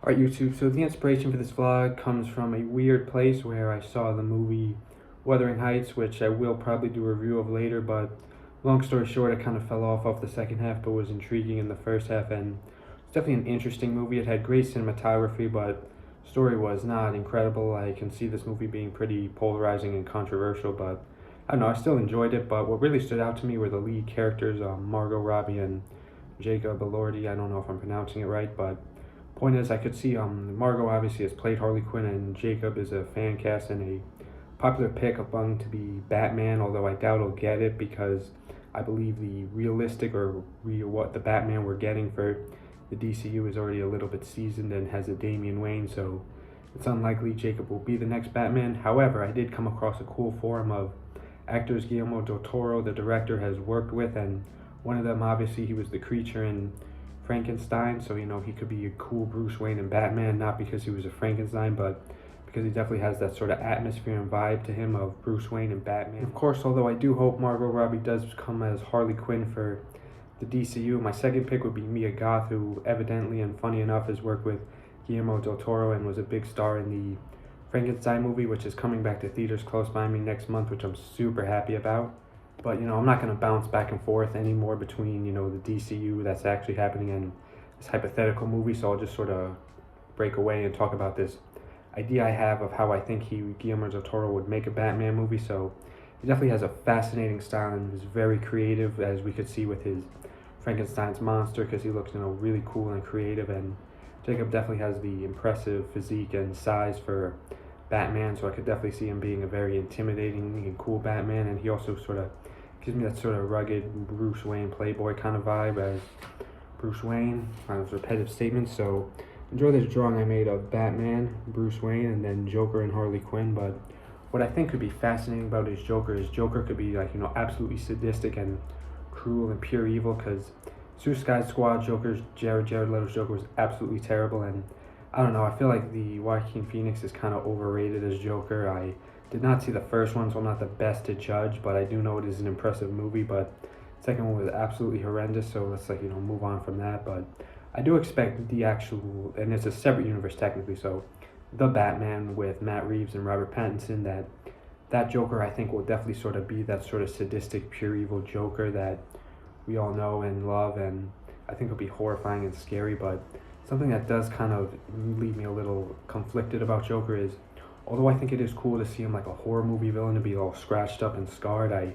Alright YouTube, so the inspiration for this vlog comes from a weird place where I saw the movie Wuthering Heights, which I will probably do a review of later, but long story short, I kind of fell off the second half, but was intriguing in the first half, and it's definitely an interesting movie. It had great cinematography, but story was not incredible. I can see this movie being pretty polarizing and controversial, but I don't know, I still enjoyed it. But what really stood out to me were the lead characters, Margot Robbie and Jacob Elordi. I don't know if I'm pronouncing it right, but point is, I could see Margot obviously has played Harley Quinn, and Jacob is a fan cast and a popular pick among to be Batman. Although I doubt he'll get it because I believe the realistic or what the Batman we're getting for the DCU is already a little bit seasoned and has a Damian Wayne, so it's unlikely Jacob will be the next Batman. However, I did come across a cool forum of actors Guillermo del Toro, the director, has worked with, and one of them, obviously, he was the creature in Frankenstein, so he could be a cool Bruce Wayne and Batman, not because he was a Frankenstein, but because he definitely has that sort of atmosphere and vibe to him of Bruce Wayne and Batman. Of course, although I do hope Margot Robbie does come as Harley Quinn for the DCU, my second pick would be Mia Goth, who evidently and funny enough has worked with Guillermo del Toro and was a big star in the Frankenstein movie, which is coming back to theaters close by me next month, which I'm super happy about. But I'm not going to bounce back and forth anymore between the DCU that's actually happening and this hypothetical movie, so I'll just sort of break away and talk about this idea I have of how I think Guillermo del Toro would make a Batman movie. So he definitely has a fascinating style and is very creative, as we could see with his Frankenstein's monster, because he looks really cool and creative, and Jacob definitely has the impressive physique and size for Batman, so I could definitely see him being a very intimidating and cool Batman. And he also sort of gives me that sort of rugged Bruce Wayne playboy kind of vibe as Bruce Wayne. Kind of repetitive statements. So enjoy this drawing I made of Batman, Bruce Wayne, and then Joker and Harley Quinn. But what I think could be fascinating about his Joker is Joker could be absolutely sadistic and cruel and pure evil, because Suicide Squad Joker's Jared Leto's Joker was absolutely terrible, and I don't know, I feel like the Joaquin Phoenix is kind of overrated as Joker. I did not see the first one, so I'm not the best to judge, but I do know it is an impressive movie. But the second one was absolutely horrendous, so let's move on from that. But I do expect the actual, and it's a separate universe technically, so the Batman with Matt Reeves and Robert Pattinson, that Joker I think will definitely sort of be that sort of sadistic, pure evil Joker that we all know and love, and I think it'll be horrifying and scary. But something that does kind of leave me a little conflicted about Joker is, although I think it is cool to see him like a horror movie villain to be all scratched up and scarred, I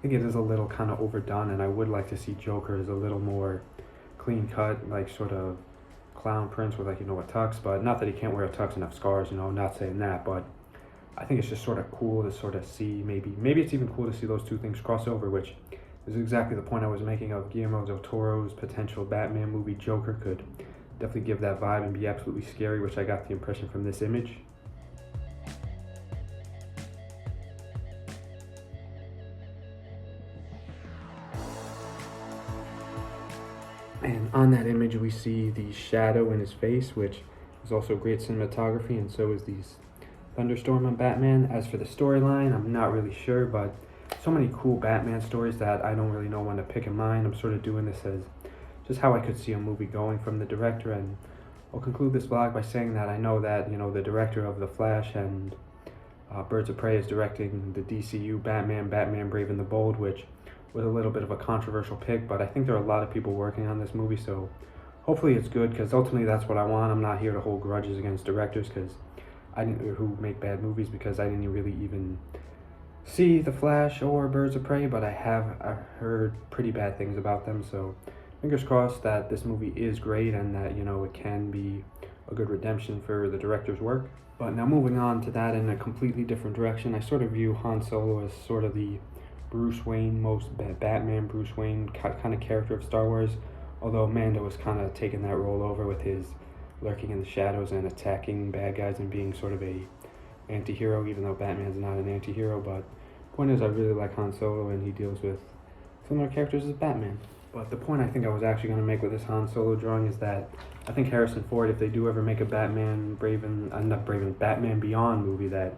think it is a little kind of overdone, and I would like to see Joker as a little more clean cut, like sort of clown prince with a tux. But not that he can't wear a tux and have scars, I'm not saying that, but I think it's just sort of cool to sort of see, maybe it's even cool to see those two things cross over, which is exactly the point I was making of Guillermo del Toro's potential Batman movie. Joker could definitely give that vibe and be absolutely scary, which I got the impression from this image. And on that image we see the shadow in his face, which is also great cinematography, and so is these thunderstorm on Batman. As for the storyline, I'm not really sure, but so many cool Batman stories that I don't really know when to pick in mind. I'm sort of doing this as just how I could see a movie going from the director, and I'll conclude this vlog by saying that I know that the director of The Flash and Birds of Prey is directing the DCU Batman Brave and the Bold, which was a little bit of a controversial pick, but I think there are a lot of people working on this movie, so hopefully it's good, because ultimately that's what I want. I'm not here to hold grudges against directors who make bad movies, because I didn't really even see The Flash or Birds of Prey, but I heard pretty bad things about them, so fingers crossed that this movie is great and that it can be a good redemption for the director's work. But now moving on to that in a completely different direction, I sort of view Han Solo as sort of the Bruce Wayne, most Batman Bruce Wayne kind of character of Star Wars, although Mando was kind of taking that role over with his lurking in the shadows and attacking bad guys and being sort of a anti-hero, even though Batman's not an anti-hero. But point is, I really like Han Solo, and he deals with similar characters as Batman. But the point I think I was actually going to make with this Han Solo drawing is that I think Harrison Ford, if they do ever make a Batman Beyond movie, that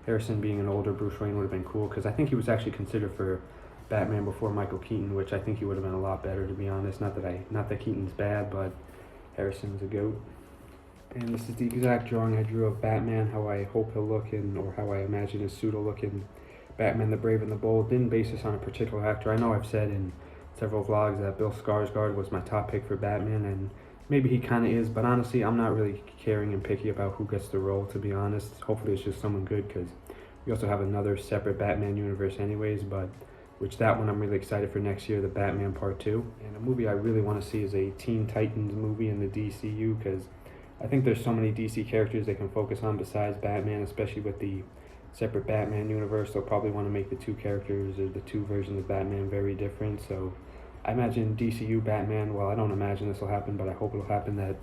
Harrison being an older Bruce Wayne would have been cool, because I think he was actually considered for Batman before Michael Keaton, which I think he would have been a lot better, to be honest. Not that Keaton's bad, but Harrison's a goat. And this is the exact drawing I drew of Batman, how I hope he'll look in, or how I imagine his suit will look in Batman the Brave and the Bold. Didn't base this on a particular actor. I know I've said in several vlogs that Bill Skarsgård was my top pick for Batman, and maybe he kind of is, but honestly, I'm not really caring and picky about who gets the role, to be honest. Hopefully it's just someone good, because we also have another separate Batman universe anyways, but which that one I'm really excited for next year, the Batman Part 2. And a movie I really want to see is a Teen Titans movie in the DCU, because I think there's so many DC characters they can focus on besides Batman, especially with the separate Batman universe. They'll probably want to make the two characters or the two versions of Batman very different. So I imagine DCU Batman, well, I don't imagine this will happen, but I hope it'll happen, that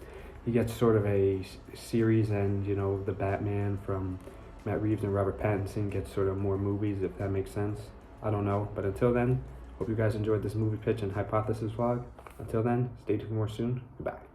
he gets sort of a series, and, you know, the Batman from Matt Reeves and Robert Pattinson gets sort of more movies, if that makes sense. I don't know. But until then, hope you guys enjoyed this movie pitch and hypothesis vlog. Until then, stay tuned for more soon. Goodbye.